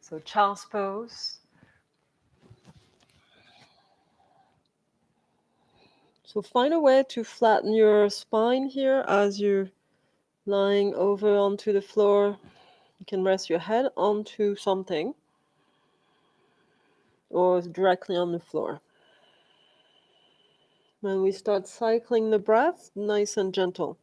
So child's pose. So find a way to flatten your spine here as you're lying over onto the floor. You can rest your head onto something or directly on the floor. When we start cycling the breath, nice and gentle.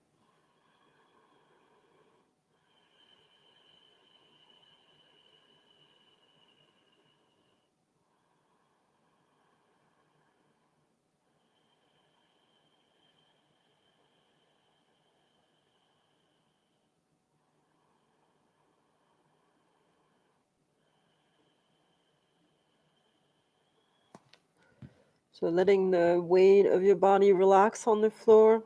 So letting the weight of your body relax on the floor.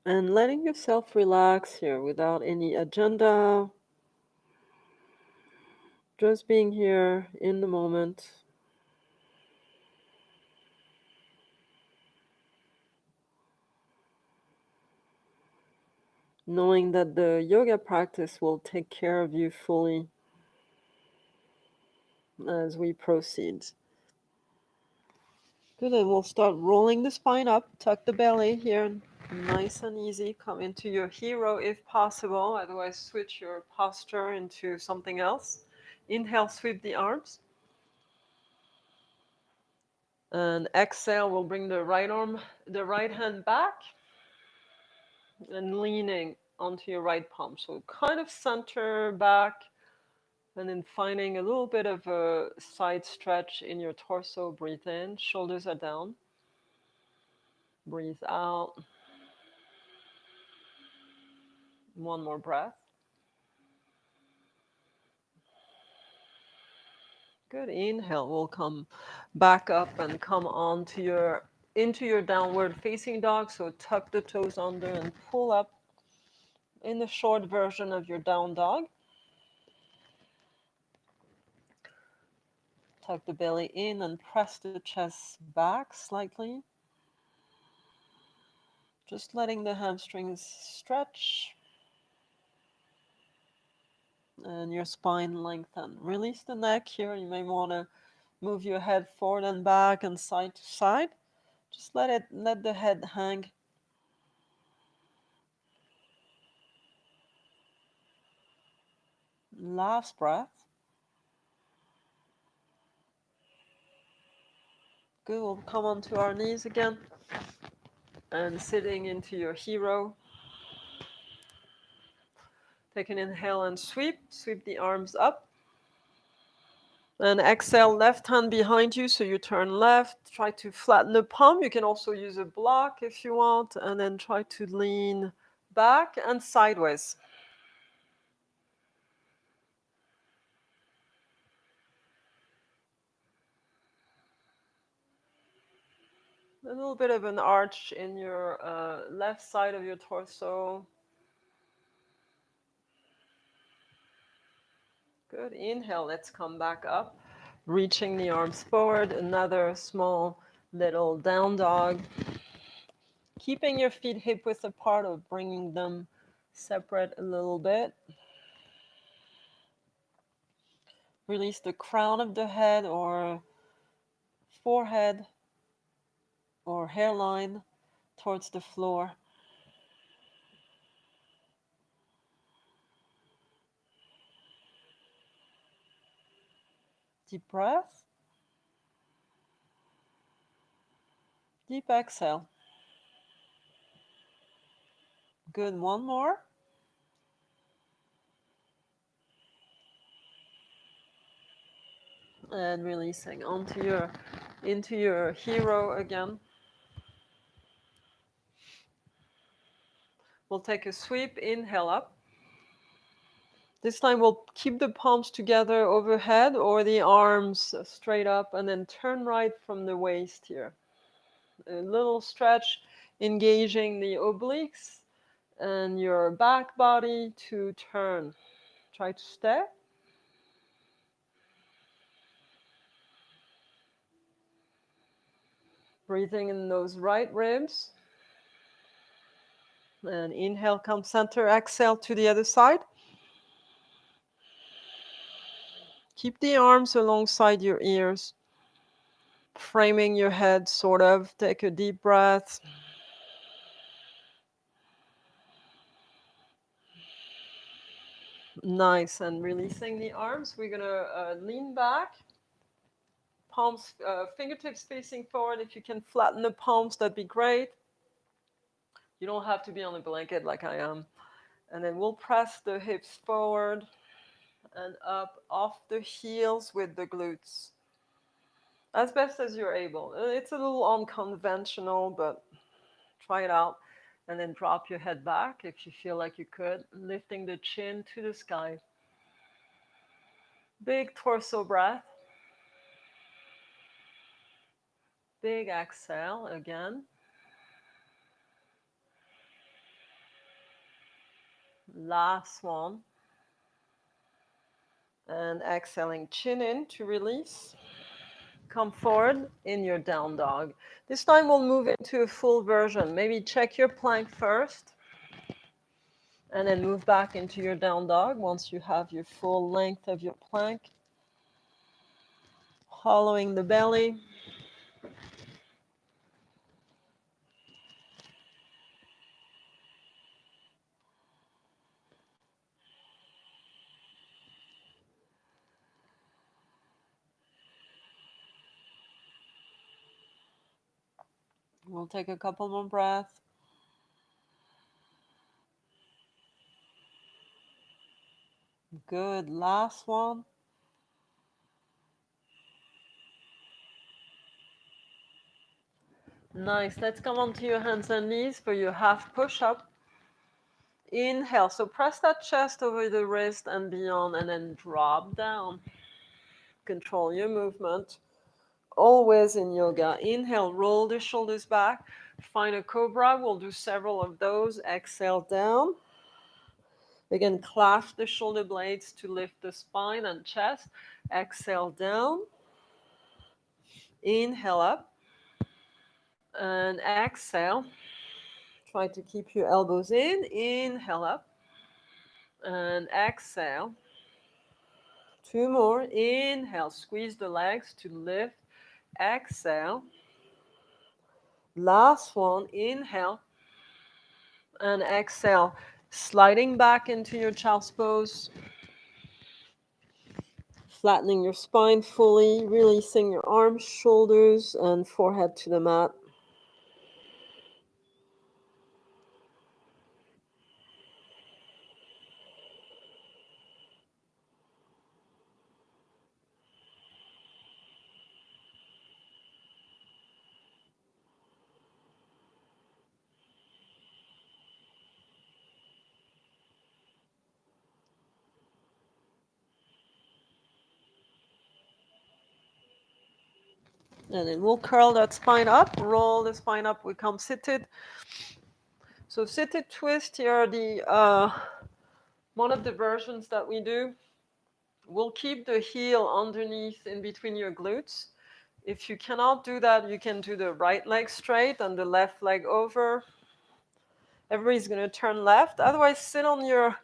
And letting yourself relax here without any agenda. Just being here in the moment. Knowing that the yoga practice will take care of you fully as we proceed. Good, and we'll start rolling the spine up, tuck the belly here, nice and easy. Come into your hero if possible, otherwise switch your posture into something else. Inhale, sweep the arms. And exhale, we'll bring the right arm, the right hand back and leaning onto your right palm. So kind of center back and then finding a little bit of a side stretch in your torso. Breathe in, shoulders are down. Breathe out. One more breath. Good. Inhale. We'll come back up and come on to into your downward facing dog. So tuck the toes under and pull up in the short version of your down dog. Tuck the belly in and press the chest back slightly. Just letting the hamstrings stretch and your spine lengthen. Release the neck here. You may want to move your head forward and back and side to side. Just let the head hang. Last breath. Good. We'll come onto our knees again and sitting into your hero. Take an inhale and sweep. Sweep the arms up. And exhale, left hand behind you, so you turn left. Try to flatten the palm. You can also use a block if you want, and then try to lean back and sideways. A little bit of an arch in your left side of your torso. Good. Inhale, let's come back up. Reaching the arms forward. Another small little down dog. Keeping your feet hip width apart or bringing them separate a little bit. Release the crown of the head or forehead or hairline towards the floor. Deep breath. Deep exhale. Good. One more. And releasing into your hero again. We'll take a sweep. Inhale up. This time we'll keep the palms together overhead or the arms straight up and then turn right from the waist here. A little stretch, engaging the obliques and your back body to turn. Try to stay. Breathing in those right ribs. And inhale, come center, exhale to the other side. Keep the arms alongside your ears, framing your head, sort of. Take a deep breath. Nice, and releasing the arms. We're gonna lean back, palms, fingertips facing forward. If you can flatten the palms, that'd be great. You don't have to be on a blanket like I am. And then we'll press the hips forward and up off the heels with the glutes. As best as you're able. It's a little unconventional, but try it out. And then drop your head back if you feel like you could, lifting the chin to the sky. Big torso breath. Big exhale again. Last one. And exhaling, chin in to release. Come forward in your down dog. This time we'll move into a full version. Maybe check your plank first. And then move back into your down dog once you have your full length of your plank. Hollowing the belly. We'll take a couple more breaths. Good. Last one. Nice. Let's come onto your hands and knees for your half push-up. Inhale. So press that chest over the wrist and beyond, and then drop down. Control your movement. Always in yoga. Inhale, roll the shoulders back. Find a cobra. We'll do several of those. Exhale down. Again, clasp the shoulder blades to lift the spine and chest. Exhale down. Inhale up. And exhale. Try to keep your elbows in. Inhale up. And exhale. Two more. Inhale. Squeeze the legs to lift. Exhale. Last one. Inhale. And exhale. Sliding back into your child's pose. Flattening your spine fully. Releasing your arms, shoulders, and forehead to the mat. And then we'll curl that spine up, roll the spine up, we come seated. So seated twist here are the one of the versions that we do. We'll keep the heel underneath in between your glutes. If you cannot do that, you can do the right leg straight and the left leg over. Everybody's going to turn left. Otherwise, sit on your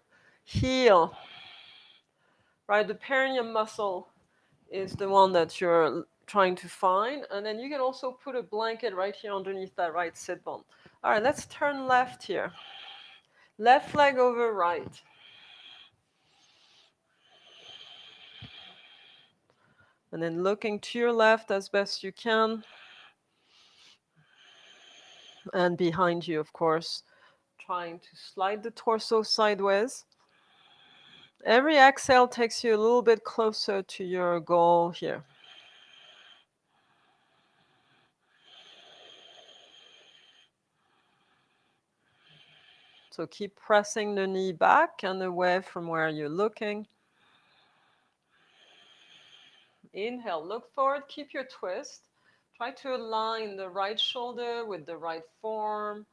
heel. Right, the perineum muscle is the one that you're trying to find. And then you can also put a blanket right here underneath that right sit bone. All right, let's turn left here. Left leg over right. And then looking to your left as best you can. And behind you, of course. Trying to slide the torso sideways. Every exhale takes you a little bit closer to your goal here. So keep pressing the knee back and away from where you're looking. Inhale, look forward, keep your twist. Try to align the right shoulder with the right form,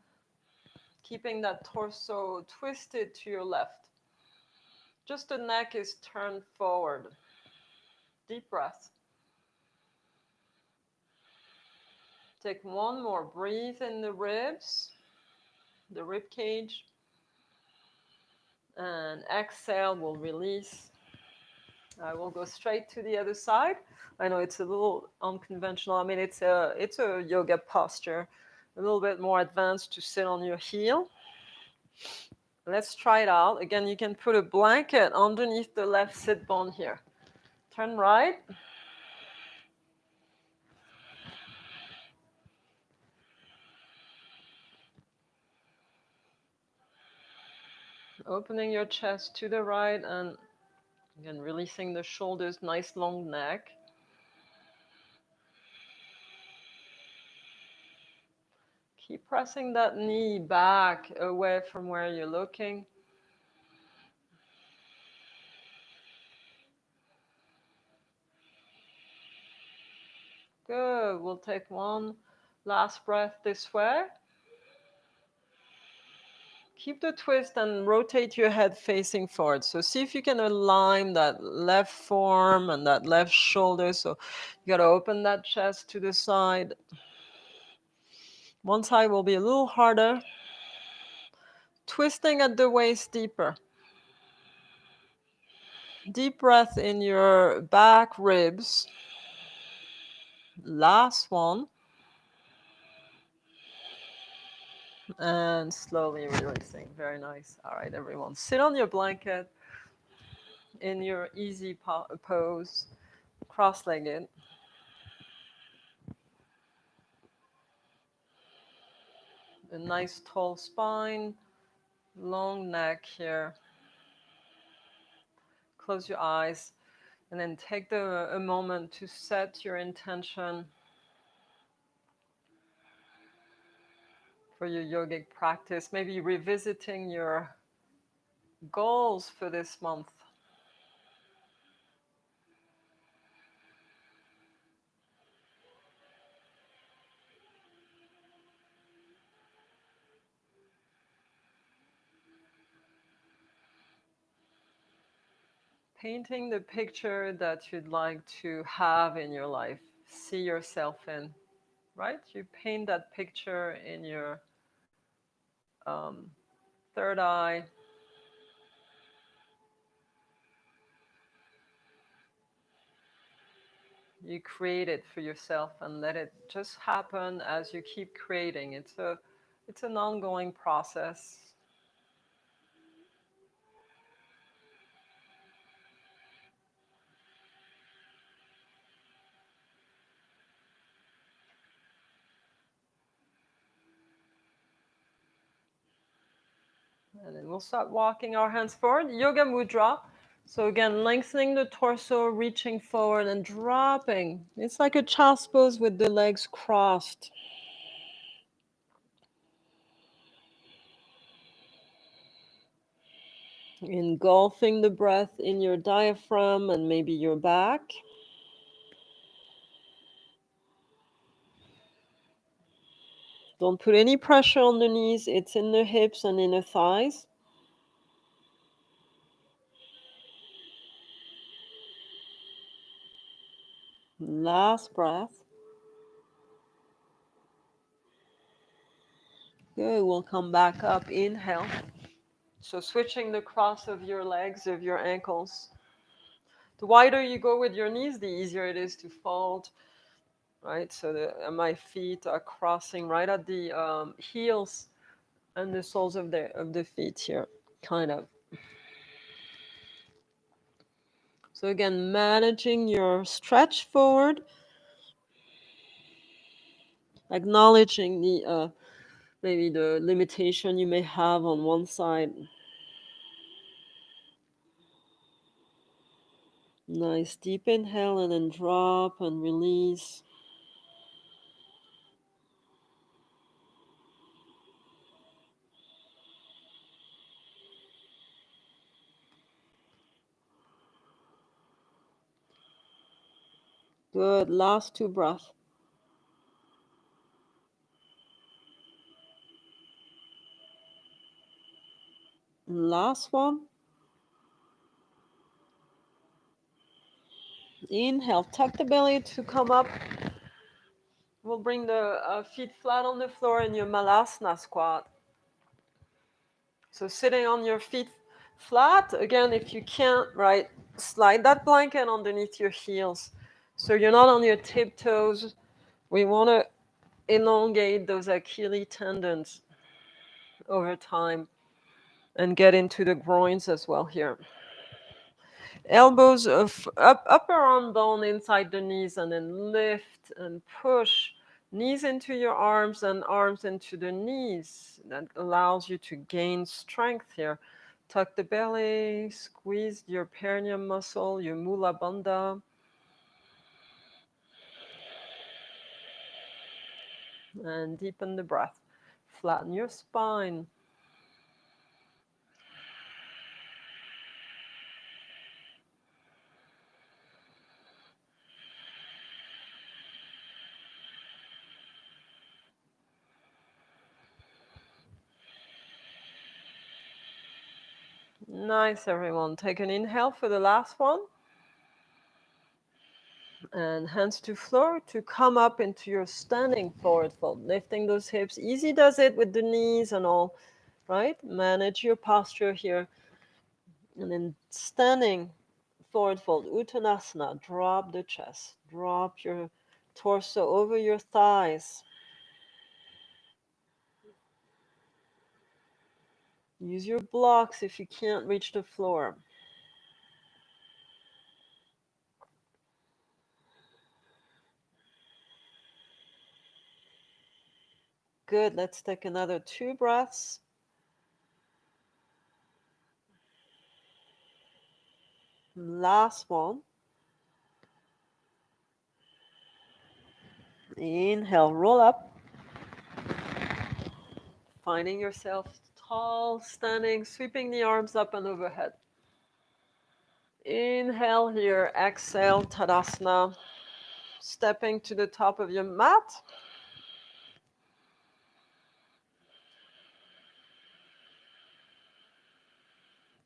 keeping that torso twisted to your left. Just the neck is turned forward. Deep breath. Take one more. Breathe in the ribs, the rib cage. And exhale, we'll release. I will go straight to the other side. I know it's a little unconventional. I mean, it's a yoga posture, a little bit more advanced to sit on your heel. Let's try it out. Again, you can put a blanket underneath the left sit bone here. Turn right. Opening your chest to the right and again releasing the shoulders, nice long neck. Keep pressing that knee back away from where you're looking. Good. We'll take one last breath this way. Keep the twist and rotate your head facing forward. So see if you can align that left forearm and that left shoulder. So you got to open that chest to the side. One side will be a little harder. Twisting at the waist deeper. Deep breath in your back ribs. Last one. And slowly releasing. Very nice. All right, everyone. Sit on your blanket in your easy pose, cross-legged. A nice tall spine, long neck here. Close your eyes and then take a moment to set your intention for your yogic practice, maybe revisiting your goals for this month. Painting the picture that you'd like to have in your life, see yourself in, right? You paint that picture in your third eye. You create it for yourself and let it just happen as you keep creating. It's an ongoing process. And then we'll start walking our hands forward. Yoga Mudra. So again, lengthening the torso, reaching forward and dropping. It's like a child's pose with the legs crossed. Engulfing the breath in your diaphragm and maybe your back. Don't put any pressure on the knees. It's in the hips and in the thighs. Last breath. Good. We'll come back up. Inhale. So switching the cross of your legs, of your ankles. The wider you go with your knees, the easier it is to fold, right? So my feet are crossing right at the heels and the soles of the feet here, kind of. So again, managing your stretch forward, acknowledging the maybe the limitation you may have on one side. Nice deep inhale and then drop and release. Good. Last two breaths. Last one. Inhale, tuck the belly to come up. We'll bring the feet flat on the floor in your Malasana squat. So sitting on your feet flat, again, if you can't, right, slide that blanket underneath your heels. So you're not on your tiptoes. We want to elongate those Achilles tendons over time and get into the groins as well here. Elbows of upper arm bone inside the knees, and then lift and push knees into your arms and arms into the knees. That allows you to gain strength here. Tuck the belly, squeeze your perineum muscle, your mula bandha, and deepen the breath. Flatten your spine. Nice, everyone. Take an inhale for the last one. And hands to floor to come up into your standing forward fold, lifting those hips. Easy does it with the knees and all, right? Manage your posture here. And then standing forward fold, Uttanasana, drop the chest, drop your torso over your thighs. Use your blocks if you can't reach the floor. Good, let's take another 2 breaths. Last one. Inhale, roll up. Finding yourself tall, standing, sweeping the arms up and overhead. Inhale here, exhale, Tadasana. Stepping to the top of your mat.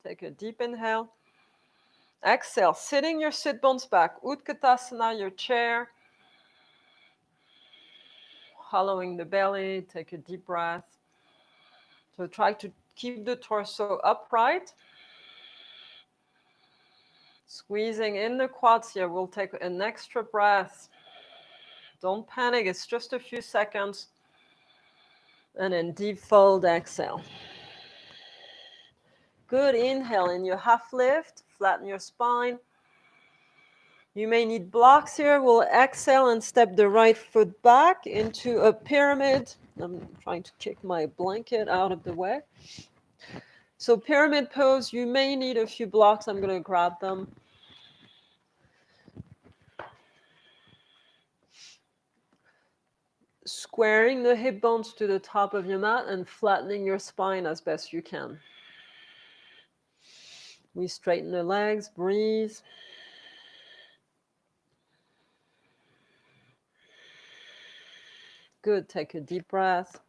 Take a deep inhale. Exhale, sitting your sit bones back. Utkatasana, your chair. Hollowing the belly, take a deep breath. So try to keep the torso upright. Squeezing in the quads here. We'll take an extra breath. Don't panic, it's just a few seconds. And then deep fold, exhale. Good, inhale in your half lift, flatten your spine. You may need blocks here. We'll exhale and step the right foot back into a pyramid. I'm trying to kick my blanket out of the way. So pyramid pose, you may need a few blocks. I'm going to grab them. Squaring the hip bones to the top of your mat and flattening your spine as best you can. We straighten the legs, breathe. Good, take a deep breath.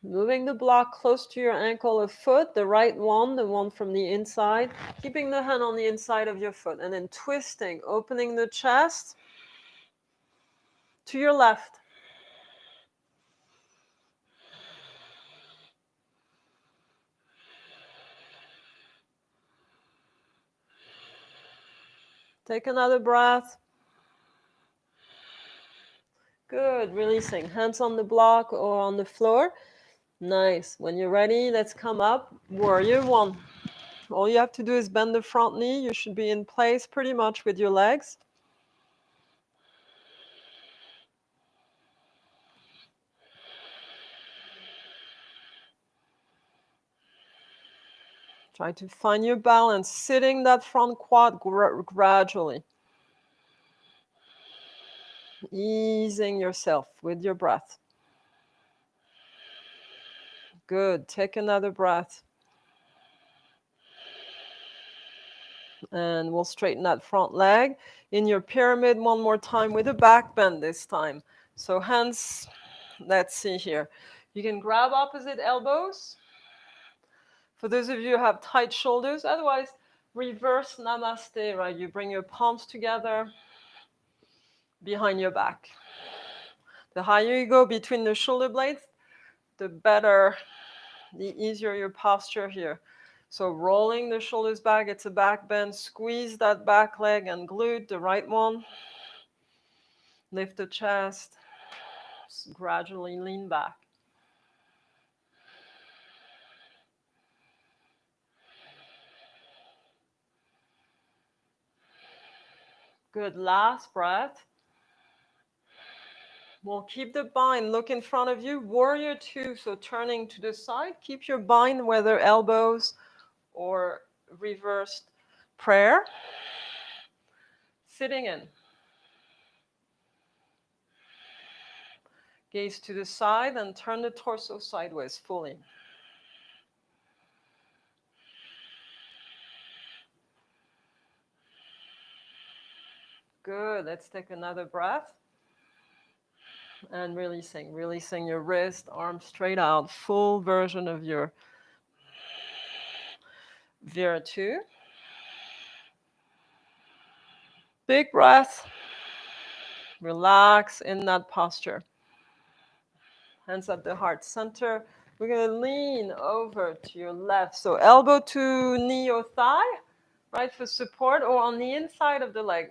Moving the block close to your ankle of foot, the right one, the one from the inside. Keeping the hand on the inside of your foot and then twisting, opening the chest to your left. Take another breath. Good, releasing. Hands on the block or on the floor. Nice. When you're ready, let's come up. Warrior one. All you have to do is bend the front knee. You should be in place pretty much with your legs. Try to find your balance, sitting that front quad gradually. Easing yourself with your breath. Good. Take another breath. And we'll straighten that front leg. In your pyramid, one more time with a back bend this time. So hands, let's see here. You can grab opposite elbows. For those of you who have tight shoulders, otherwise, reverse namaste, right? You bring your palms together. behind your back. The higher you go between the shoulder blades, the better, the easier your posture here. So rolling the shoulders back, it's a back bend. Squeeze that back leg and glute, the right one. Lift the chest. Gradually lean back. Good, last breath. We'll keep the bind, look in front of you, warrior two, so turning to the side. Keep your bind, whether elbows or reversed prayer. Sitting in. Gaze to the side and turn the torso sideways fully. Good, let's take another breath. And releasing your wrist, arms straight out, full version of your Viratu. Big breath. Relax in that posture. Hands at the heart center. We're going to lean over to your left. So elbow to knee or thigh, right, for support, or on the inside of the leg.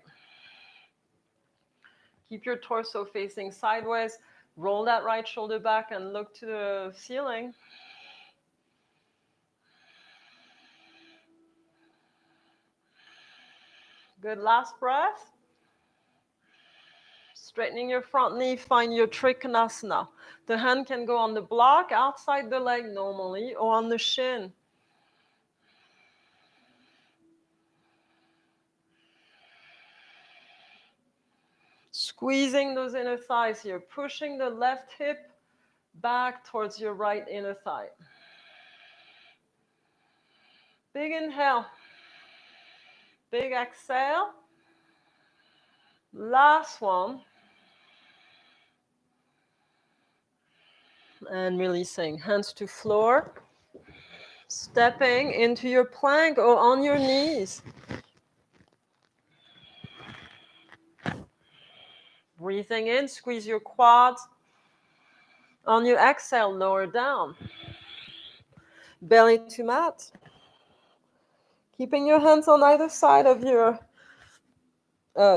Keep your torso facing sideways. Roll that right shoulder back and look to the ceiling. Good, last breath. Straightening your front knee, find your Trikonasana. The hand can go on the block, outside the leg normally, or on the shin. Squeezing those inner thighs here, pushing the left hip back towards your right inner thigh. Big inhale. Big exhale. Last one. And releasing. Hands to floor. Stepping into your plank or on your knees. Breathing in, squeeze your quads. On your exhale, lower down. Belly to mat. Keeping your hands on either side of your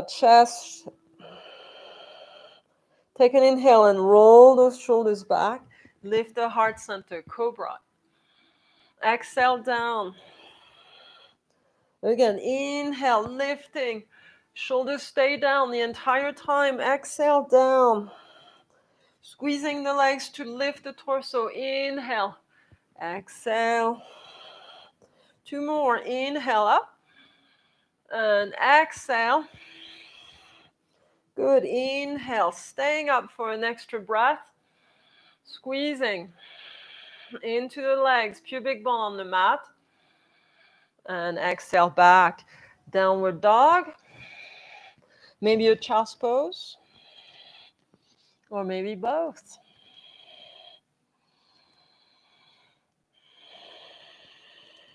chest. Take an inhale and roll those shoulders back. Lift the heart center, cobra. Exhale down. Again, inhale, lifting. Shoulders stay down the entire time. Exhale down. Squeezing the legs to lift the torso. Inhale. Exhale. Two more. Inhale up. And exhale. Good. Inhale. Staying up for an extra breath. Squeezing into the legs. Pubic bone on the mat. And exhale back. Downward dog. Maybe a child's pose. Or maybe both.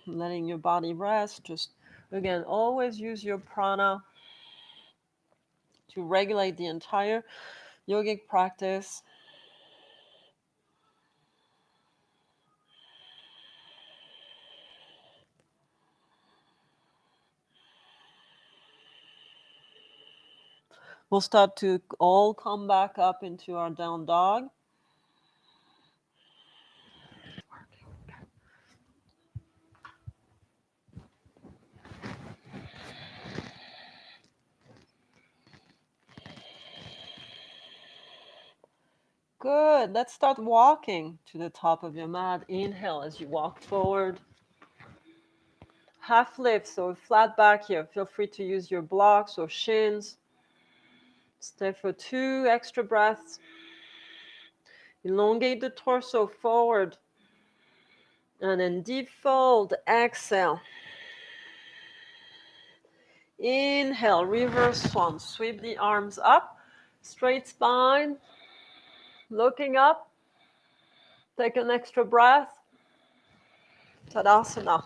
Letting your body rest. Just, again, always use your prana to regulate the entire yogic practice. We'll start to all come back up into our down dog. Good. Let's start walking to the top of your mat. Inhale as you walk forward. Half lift, so flat back here. Feel free to use your blocks or shins. Stay for 2 extra breaths. Elongate the torso forward. And then deep fold. Exhale. Inhale, reverse swan. Sweep the arms up. Straight spine. Looking up. Take an extra breath. Tadasana.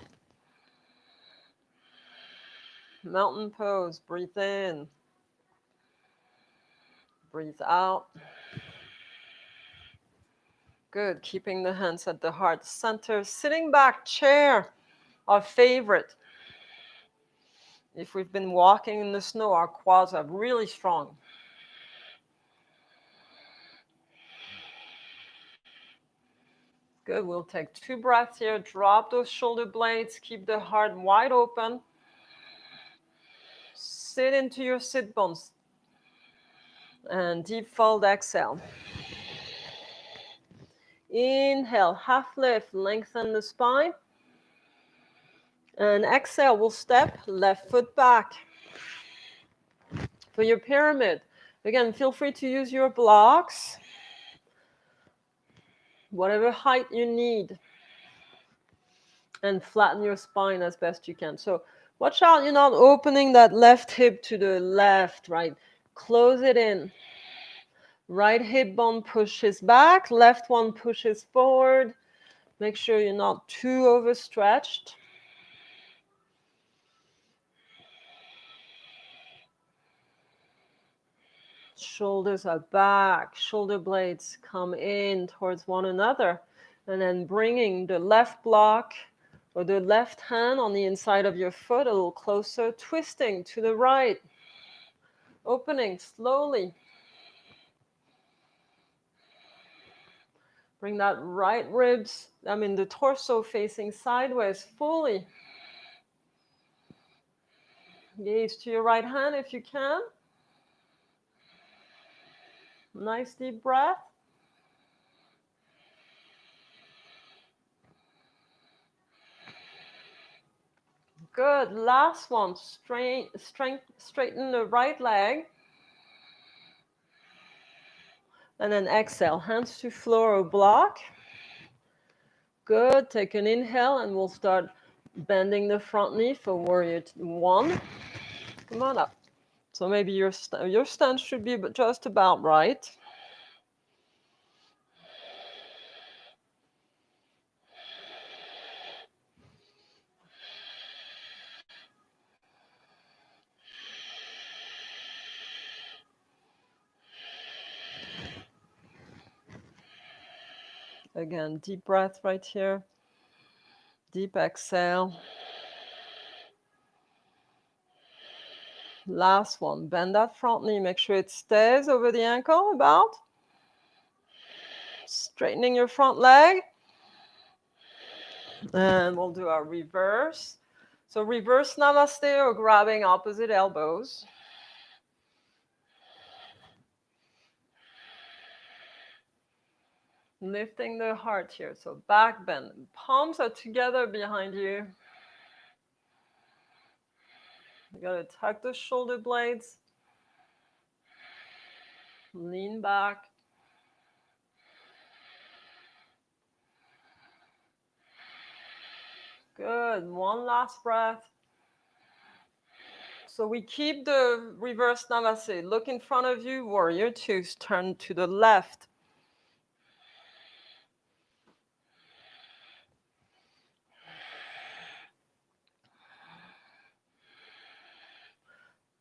Mountain pose. Breathe in. Breathe out. Good. Keeping the hands at the heart center. Sitting back chair, our favorite. If we've been walking in the snow, our quads are really strong. Good. We'll take 2 breaths here. Drop those shoulder blades. Keep the heart wide open. Sit into your sit bones. And deep fold exhale. Inhale, half lift, lengthen the spine. And exhale, we'll step left foot back. For your pyramid, again, feel free to use your blocks, whatever height you need. And flatten your spine as best you can. So watch out, you're not opening that left hip to the left, right? Close it in. Right hip bone pushes back, left one pushes forward. Make sure you're not too overstretched. Shoulders are back, shoulder blades come in towards one another. And then bringing the left block or the left hand on the inside of your foot a little closer, twisting to the right. Opening slowly. Bring that right the torso facing sideways fully. Gaze to your right hand if you can. Nice deep breath. Good. Last one. Straighten the right leg. And then exhale. Hands to floor or block. Good. Take an inhale and we'll start bending the front knee for warrior 1. Come on up. So maybe your stance should be just about right. Again, deep breath right here. Deep exhale. Last one. Bend that front knee. Make sure it stays over the ankle about. Straightening your front leg. And we'll do our reverse. So reverse namaste or grabbing opposite elbows. Lifting the heart here. So back bend. Palms are together behind you. You gotta tuck the shoulder blades. Lean back. Good. One last breath. So we keep the reverse namaste. Look in front of you, warrior 2. Turn to the left.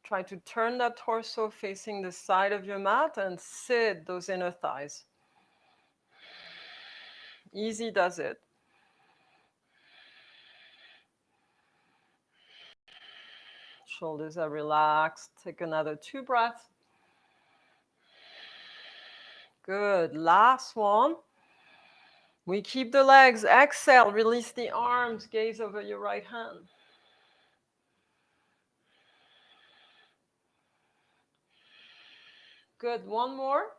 Try to turn that torso facing the side of your mat and sit those inner thighs. Easy does it. Shoulders are relaxed. Take another 2 breaths. Good. Last one. We keep the legs. Exhale. Release the arms. Gaze over your right hand. Good. One more.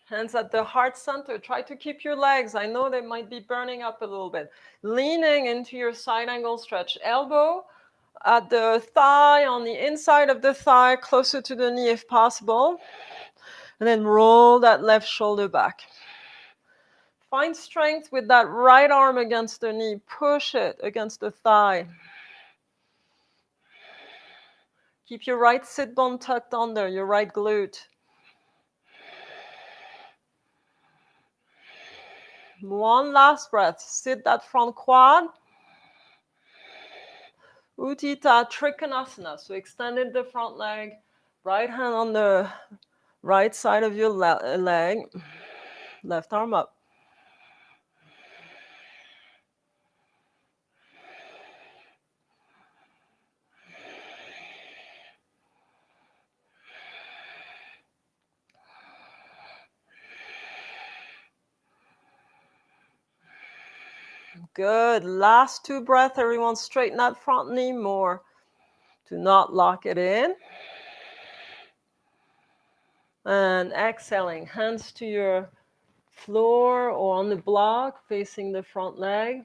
Hands at the heart center. Try to keep your legs. I know they might be burning up a little bit. Leaning into your side angle stretch. Elbow at the thigh, on the inside of the thigh, closer to the knee if possible. And then roll that left shoulder back. Find strength with that right arm against the knee. Push it against the thigh. Keep your right sit bone tucked under, your right glute. One last breath. Sit that front quad. Utthita Trikonasana. So extended the front leg. Right hand on the right side of your leg, left arm up. Good. Last two breaths, everyone. Straighten that front knee more. Do not lock it in. And exhaling, hands to your floor or on the block, facing the front leg.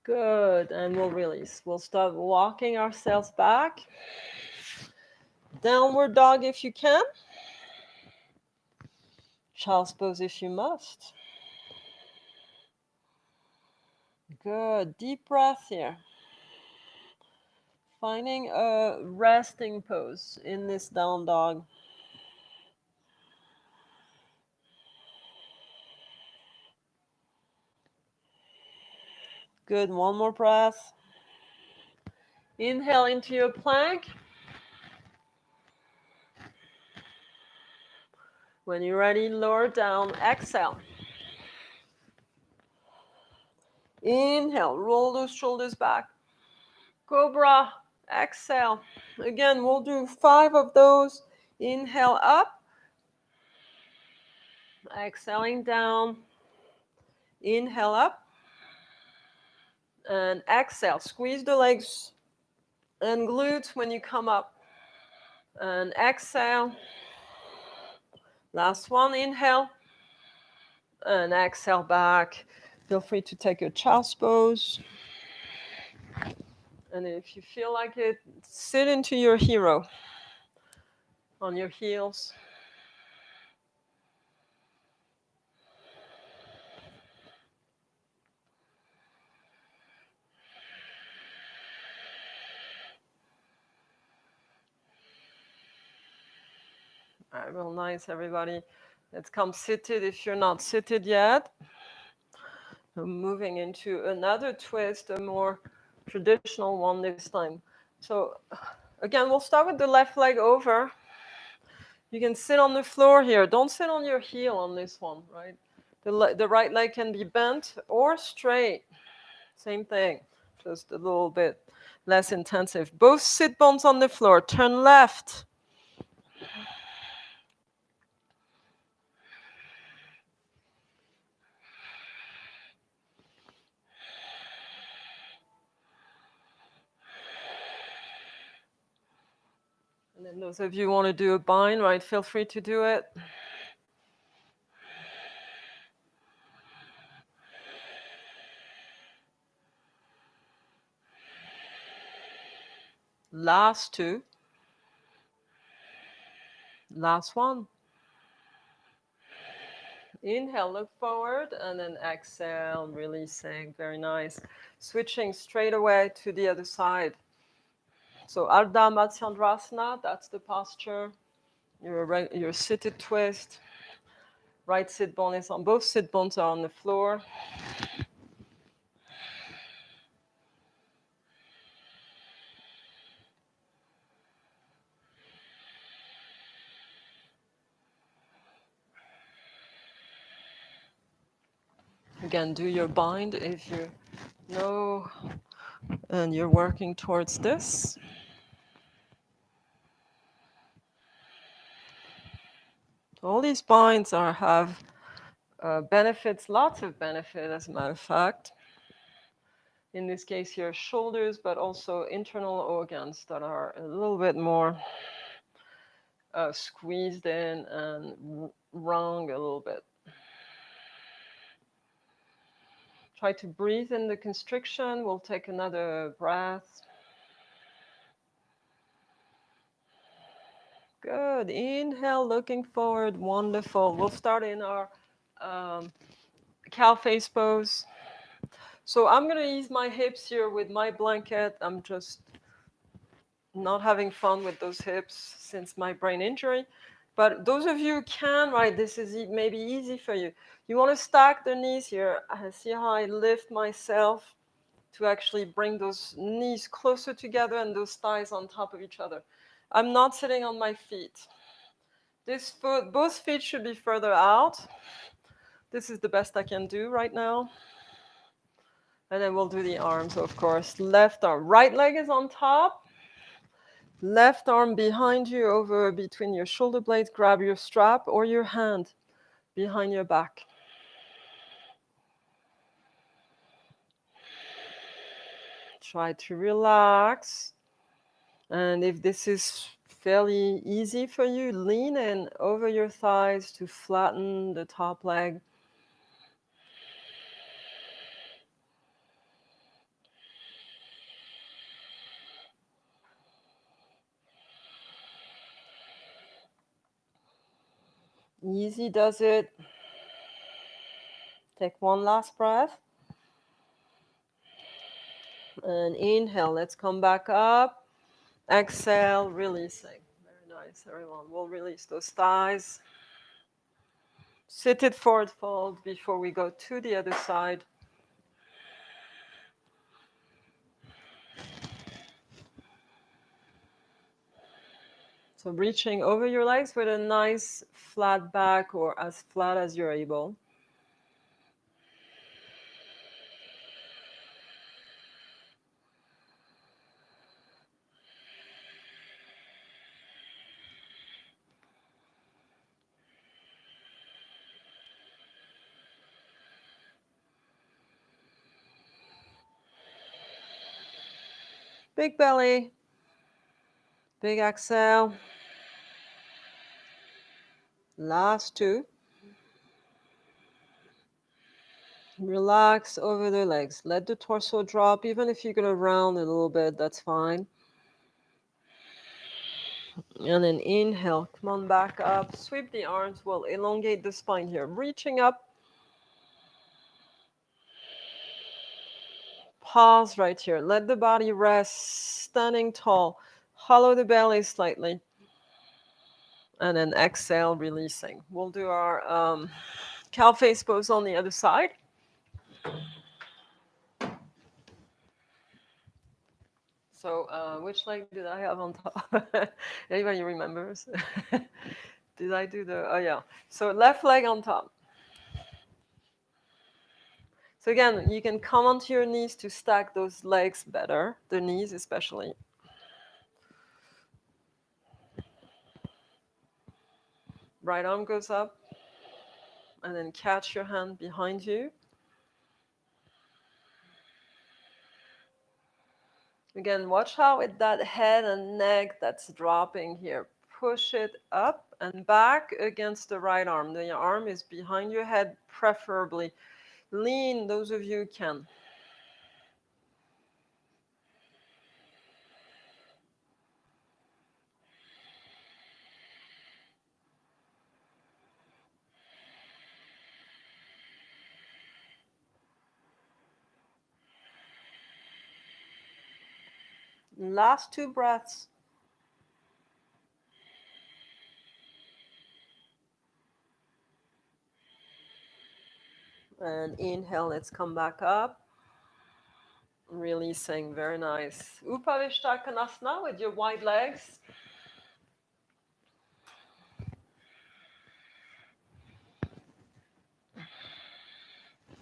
Good. And we'll release. We'll start walking ourselves back. Downward dog if you can. Child's pose if you must. Good. Deep breath here. Finding a resting pose in this down dog. Good. One more breath. Inhale into your plank. When you're ready, lower down. Exhale. Inhale. Roll those shoulders back. Cobra. Exhale. Again, we'll do 5 of those. Inhale up. Exhaling down. Inhale up. And exhale. Squeeze the legs and glutes when you come up. And exhale. Last one. Inhale. And exhale back. Feel free to take a child's pose. And if you feel like it, sit into your hero on your heels. All right, real nice, everybody. Let's come seated if you're not seated yet. Moving into another twist, a more traditional one this time. So again, we'll start with the left leg over. You can sit on the floor here. Don't sit on your heel on this one, right? The right leg can be bent or straight. Same thing, just a little bit less intensive. Both sit bones on the floor. Turn left. And then those of you who want to do a bind, right, feel free to do it. Last two. Last one. Inhale, look forward, and then exhale, releasing. Very nice. Switching straight away to the other side. So Ardha Matsyendrasana, that's the posture. Your seated twist. Right sit bone is on, both sit bones are on the floor. Again, do your bind if you know and you're working towards this. All these binds have benefits, lots of benefit, as a matter of fact. In this case here, shoulders, but also internal organs that are a little bit more squeezed in and wrung a little bit. Try to breathe in the constriction. We'll take another breath. Good. Inhale, looking forward. Wonderful. We'll start in our cow face pose. So I'm going to ease my hips here with my blanket. I'm just not having fun with those hips since my brain injury. But those of you who can, right, this is maybe easy for you. You want to stack the knees here. See how I lift myself to actually bring those knees closer together and those thighs on top of each other. I'm not sitting on my feet. This foot, both feet should be further out. This is the best I can do right now. And then we'll do the arms, of course. Left arm, right leg is on top. Left arm behind you, over between your shoulder blades. Grab your strap or your hand behind your back. Try to relax. And if this is fairly easy for you, lean in over your thighs to flatten the top leg. Easy does it. Take one last breath. And inhale, let's come back up. Exhale, releasing. Very nice, everyone. We'll release those thighs. Seated forward fold before we go to the other side. So reaching over your legs with a nice flat back or as flat as you're able. Big belly. Big exhale. Last two. Relax over the legs. Let the torso drop. Even if you're going to round a little bit, that's fine. And then inhale. Come on back up. Sweep the arms. We'll elongate the spine here. Reaching up. Pause right here. Let the body rest. Standing tall. Hollow the belly slightly. And then exhale, releasing. We'll do our cow face pose on the other side. So which leg did I have on top? Anybody remembers? Did I do the, oh yeah. So left leg on top. So again, you can come onto your knees to stack those legs better, the knees especially. Right arm goes up, and then catch your hand behind you. Again, watch how with that head and neck that's dropping here. Push it up and back against the right arm. The arm is behind your head, preferably. Lean, those of you who can. Last two breaths. And inhale, let's come back up. Releasing, very nice. Upavishta Konasana with your wide legs.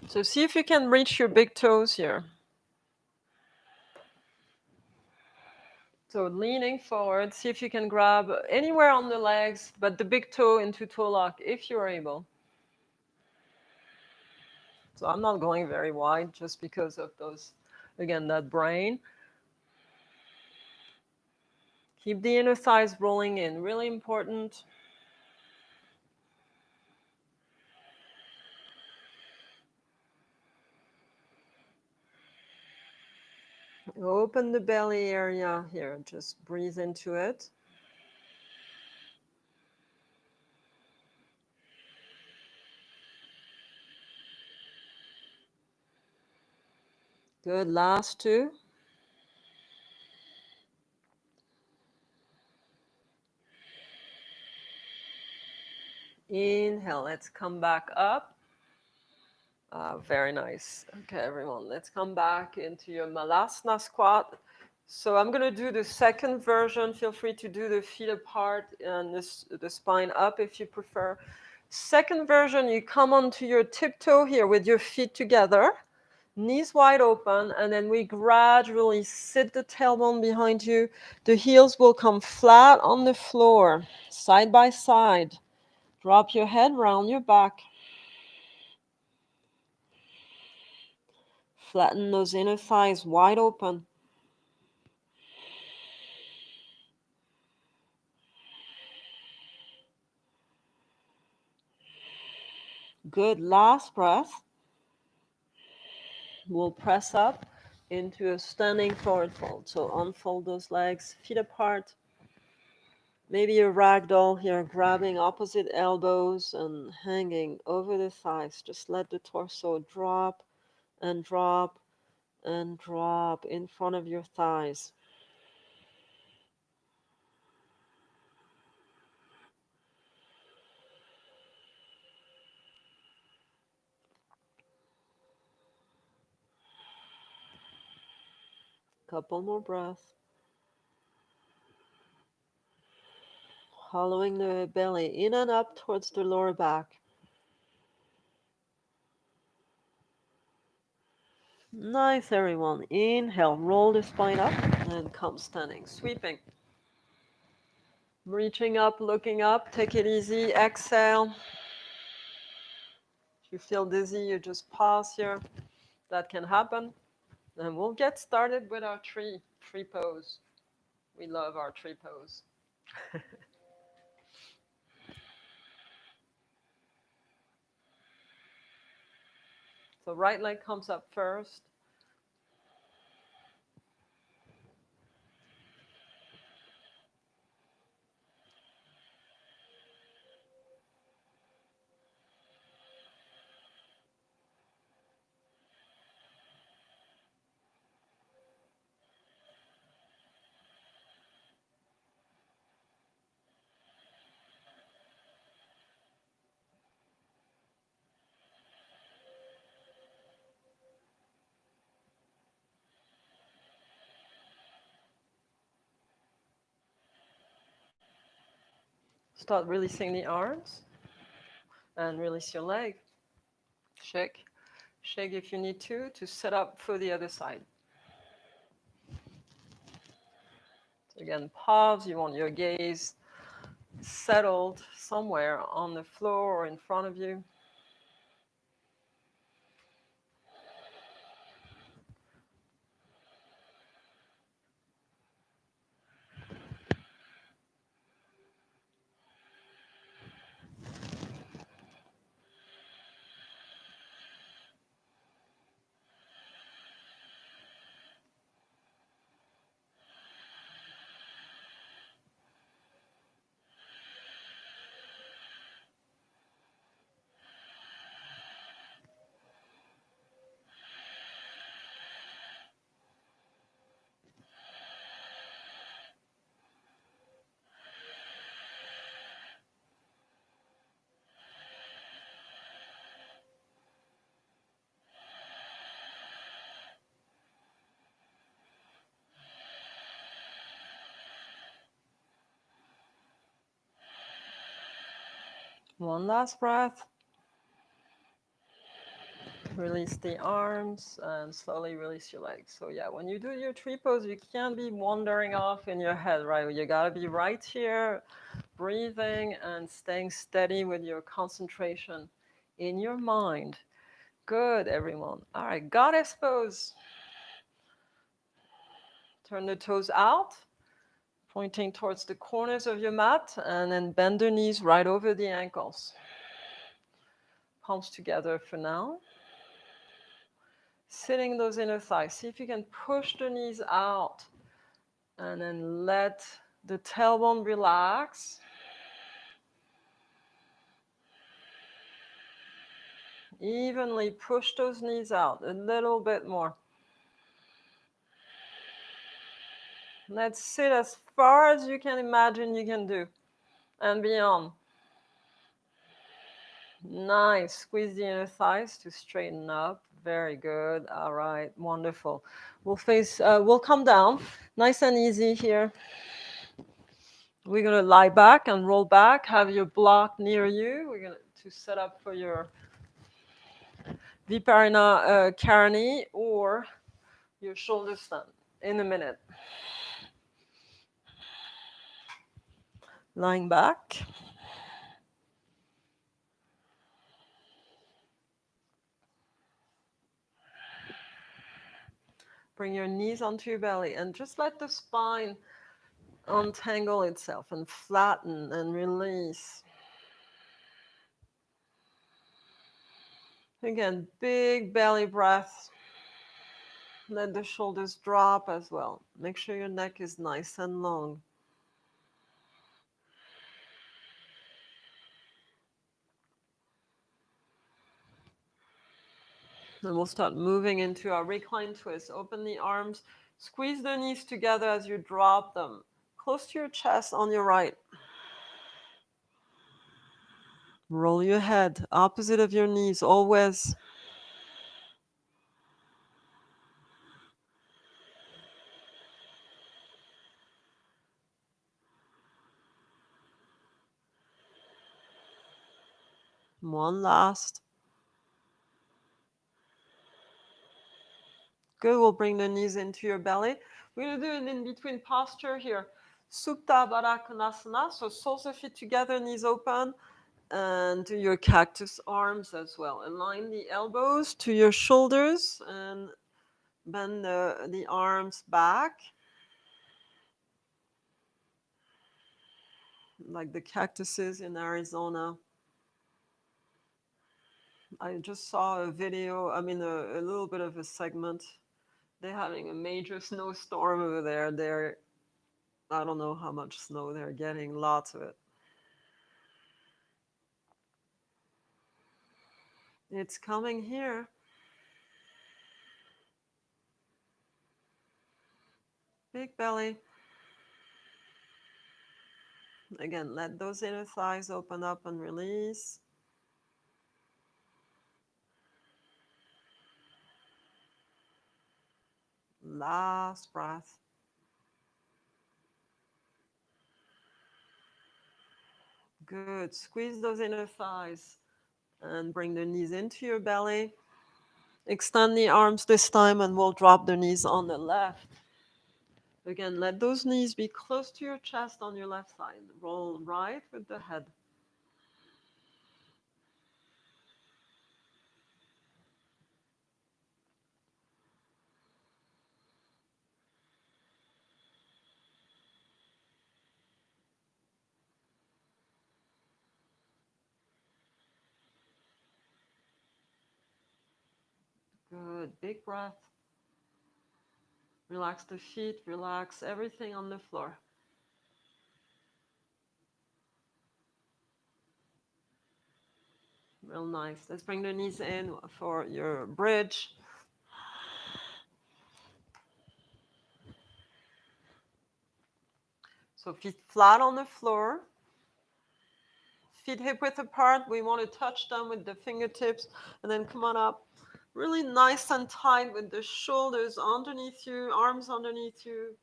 So see if you can reach your big toes here. So leaning forward, see if you can grab anywhere on the legs, but the big toe into toe lock if you're able. So I'm not going very wide just because of those, again, that brain. Keep the inner thighs rolling in, really important. Open the belly area here, just breathe into it. Good, last two. Inhale, let's come back up. Very nice. Okay, everyone, let's come back into your Malasana squat. So I'm going to do the second version. Feel free to do the feet apart and the spine up if you prefer. Second version, you come onto your tiptoe here with your feet together, knees wide open, and then we gradually sit the tailbone behind you. The heels will come flat on the floor, side by side. Drop your head, round your back. Flatten those inner thighs wide open. Good. Last breath. We'll press up into a standing forward fold. So unfold those legs, feet apart. Maybe a ragdoll here, grabbing opposite elbows and hanging over the thighs. Just let the torso drop and drop and drop in front of your thighs. Couple more breaths. Hollowing the belly in and up towards the lower back. Nice, everyone. Inhale, roll the spine up and come standing, sweeping. Reaching up, looking up, take it easy. Exhale. If you feel dizzy, you just pause here. That can happen. And we'll get started with our tree pose. We love our tree pose. So right leg comes up first. Start releasing the arms and release your leg. Shake. Shake if you need to set up for the other side. So again, pause. You want your gaze settled somewhere on the floor or in front of you. One last breath. Release the arms and slowly release your legs. So yeah, when you do your tree pose, you can't be wandering off in your head, right? You gotta be right here, breathing and staying steady with your concentration in your mind. Good, everyone. All right, goddess pose. Turn the toes out, pointing towards the corners of your mat, and then bend the knees right over the ankles. Palms together for now. Sitting those inner thighs. See if you can push the knees out and then let the tailbone relax. Evenly push those knees out a little bit more. Let's sit as far as you can imagine you can do and beyond. Nice. Squeeze the inner thighs to straighten up. Very good. All right. Wonderful. We'll come down. Nice and easy here. We're going to lie back and roll back. Have your block near you. We're going to set up for your Viparina Karani or your shoulder stand in a minute. Lying back. Bring your knees onto your belly and just let the spine untangle itself and flatten and release. Again, big belly breath. Let the shoulders drop as well. Make sure your neck is nice and long. And we'll start moving into our recline twist. Open the arms, squeeze the knees together as you drop them. Close to your chest on your right. Roll your head, opposite of your knees, always. One last. Good, we'll bring the knees into your belly. We're going to do an in-between posture here. Supta Baddha Konasana, so soles of feet together, knees open, and do your cactus arms as well. Align the elbows to your shoulders and bend the arms back, like the cactuses in Arizona. I just saw a video, a little bit of a segment. They're having a major snowstorm over there. I don't know how much snow they're getting, lots of it. It's coming here. Big belly. Again, let those inner thighs open up and release. Last breath. Good. Squeeze those inner thighs and bring the knees into your belly. Extend the arms this time and we'll drop the knees on the left. Again, let those knees be close to your chest on your left side. Roll right with the head. Good. Big breath. Relax the feet, relax everything on the floor. Real nice. Let's bring the knees in for your bridge. So feet flat on the floor. Feet hip width apart. We want to touch them with the fingertips and then come on up. Really nice and tight with the shoulders underneath you, arms underneath you.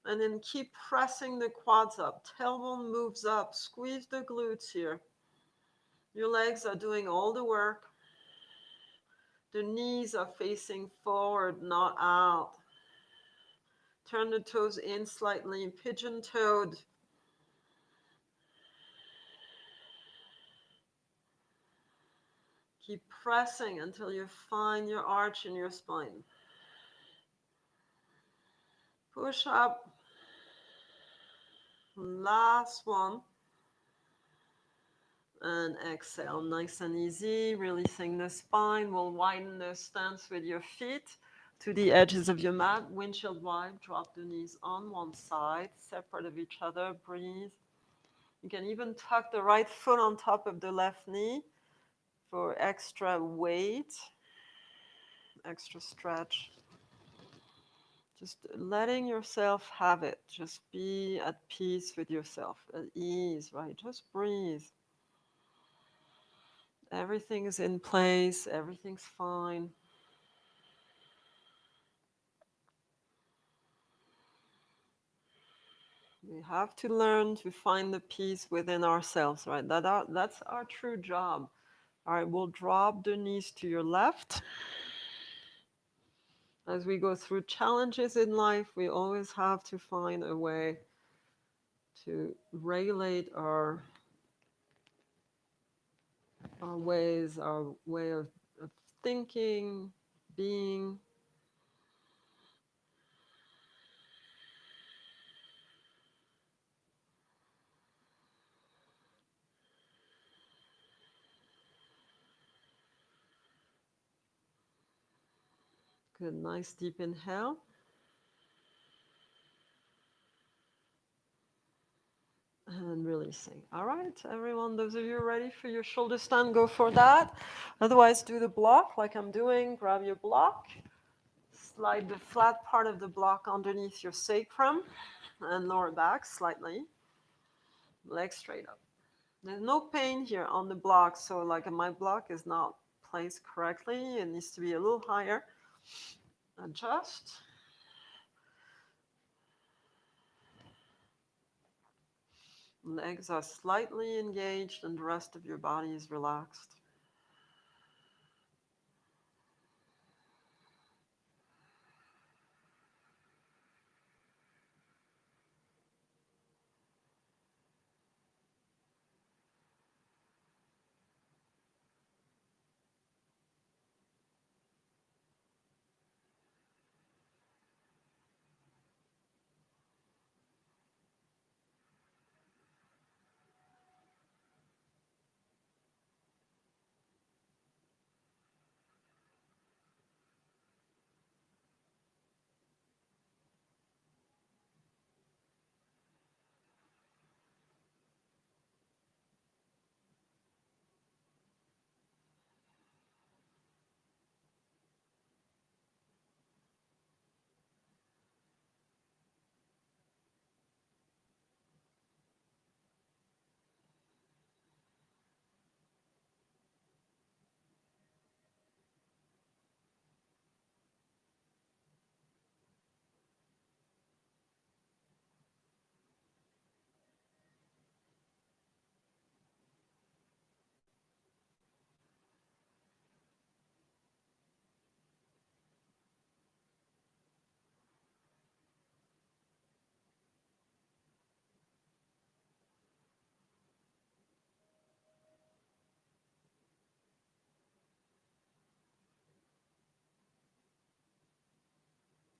And then keep pressing the quads up. Tailbone moves up. Squeeze the glutes here. Your legs are doing all the work. The knees are facing forward, not out. Turn the toes in slightly, pigeon-toed. Keep pressing until you find your arch in your spine. Push up. Last one. And exhale, nice and easy, releasing the spine. We'll widen the stance with your feet to the edges of your mat. Windshield wide, drop the knees on one side, separate of each other, breathe. You can even tuck the right foot on top of the left knee for extra weight, extra stretch. Just letting yourself have it. Just be at peace with yourself, at ease, right? Just breathe. Everything is in place, everything's fine. We have to learn to find the peace within ourselves, right? That's our true job. All right, we'll drop the knees to your left. As we go through challenges in life, we always have to find a way to regulate our ways, our way of thinking, being. Good, nice deep inhale. And releasing. All right, everyone, those of you ready for your shoulder stand, go for that. Otherwise, do the block like I'm doing. Grab your block. Slide the flat part of the block underneath your sacrum and lower back slightly. Legs straight up. There's no pain here on the block, so like my block is not placed correctly. It needs to be a little higher. Adjust. Legs are slightly engaged and the rest of your body is relaxed.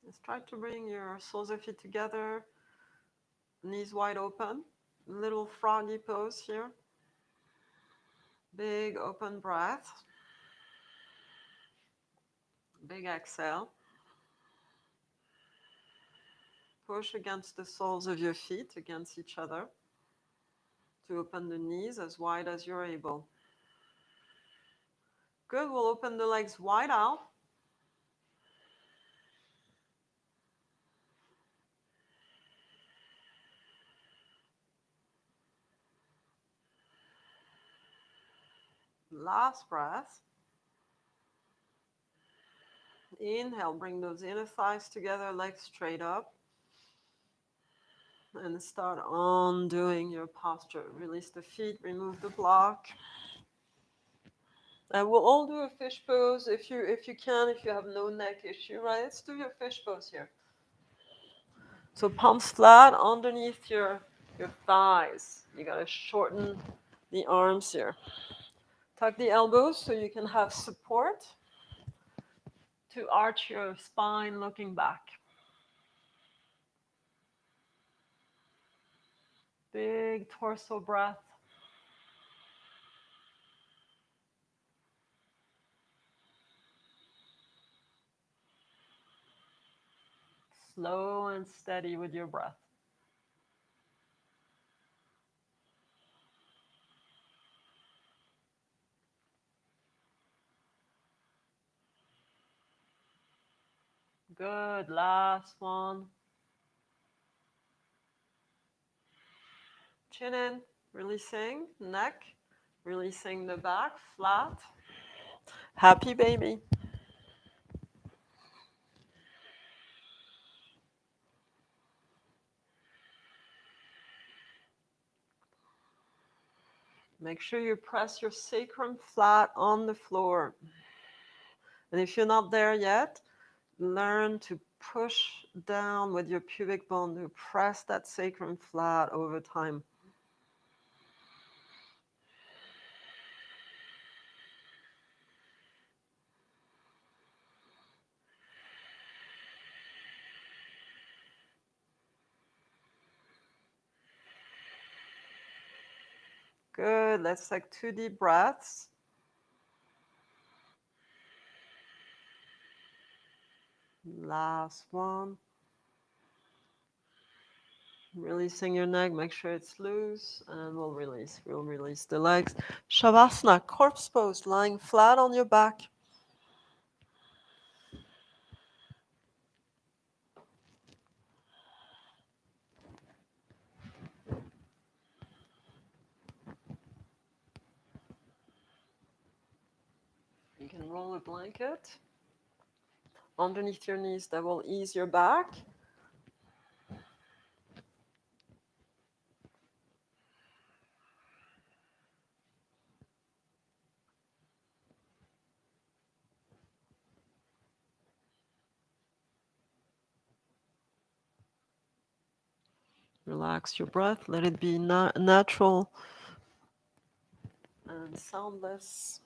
Let's try to bring your soles of feet together, knees wide open. Little froggy pose here. Big open breath. Big exhale. Push against the soles of your feet, against each other, to open the knees as wide as you're able. Good, we'll open the legs wide out. Last breath. Inhale, bring those inner thighs together, legs straight up. And start undoing your posture. Release the feet, remove the block. And we'll all do a fish pose if you can, if you have no neck issue, right? Let's do your fish pose here. So palms flat underneath your thighs. You gotta shorten the arms here. Tuck the elbows so you can have support to arch your spine looking back. Big torso breath. Slow and steady with your breath. Good. Last one. Chin in, releasing, neck, Releasing the back, flat. Happy baby. Make sure you press your sacrum flat on the floor. And if you're not there yet, learn to push down with your pubic bone to press that sacrum flat over time. Good. Let's take 2 deep breaths. Last one. Releasing your neck, make sure it's loose, and we'll release. We'll release the legs. Shavasana, corpse pose, lying flat on your back. You can roll a blanket underneath your knees. That will ease your back. Relax your breath. Let it be natural and soundless.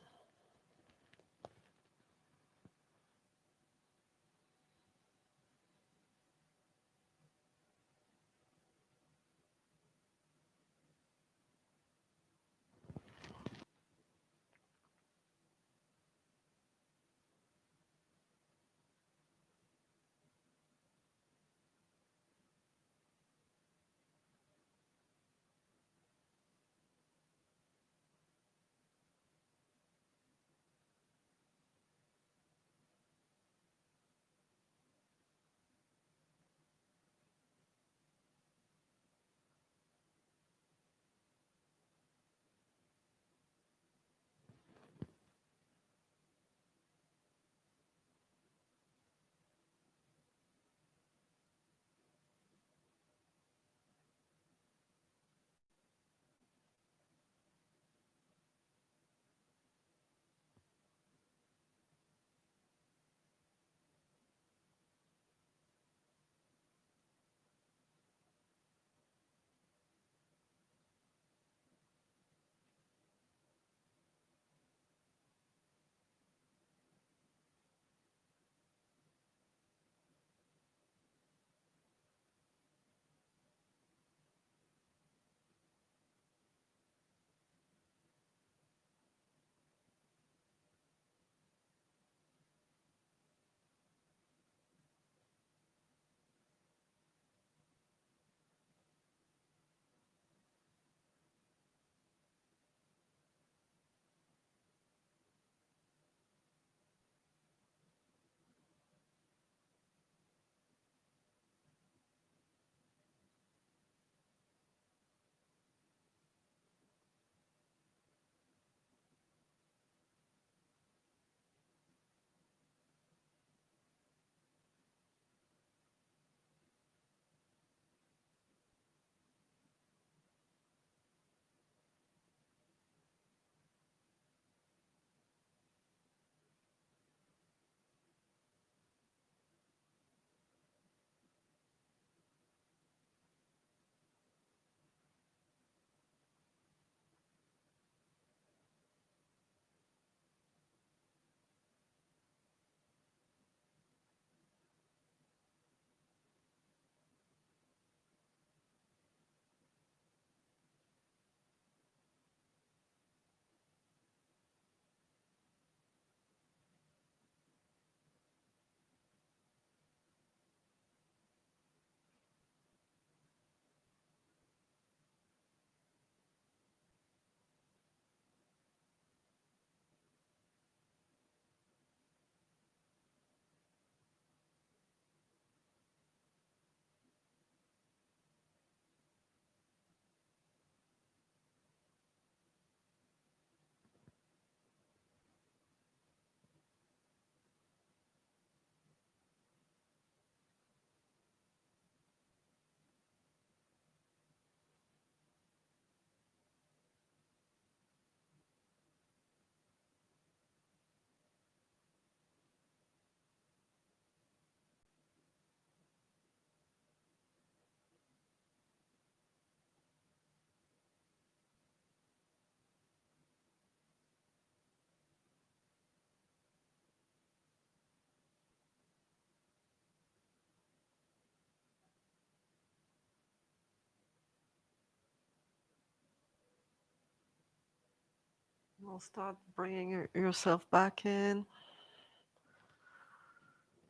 We'll start bringing yourself back in.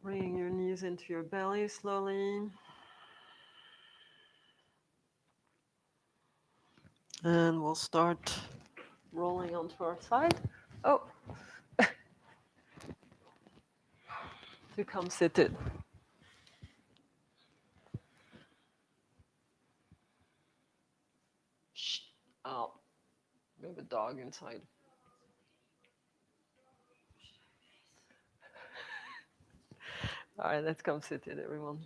Bringing your knees into your belly slowly. And we'll start rolling onto our side. Oh, to come seated. Shh. Oh, we have a dog inside. All right, let's come seated, everyone.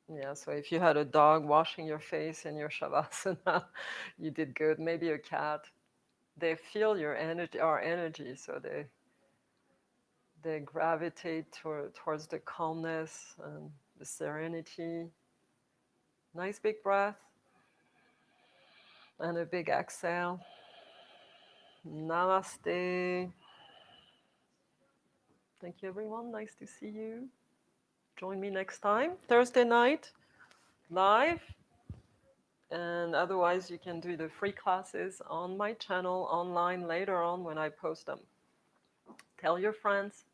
Yeah, so if you had a dog washing your face in your shavasana, you did good. Maybe a cat. They feel your energy, our energy, so they gravitate towards the calmness and the serenity. Nice big breath and a big exhale. Namaste. Thank you, everyone. Nice to see you. Join me next time, Thursday night, live. And otherwise, you can do the free classes on my channel online later on when I post them. Tell your friends.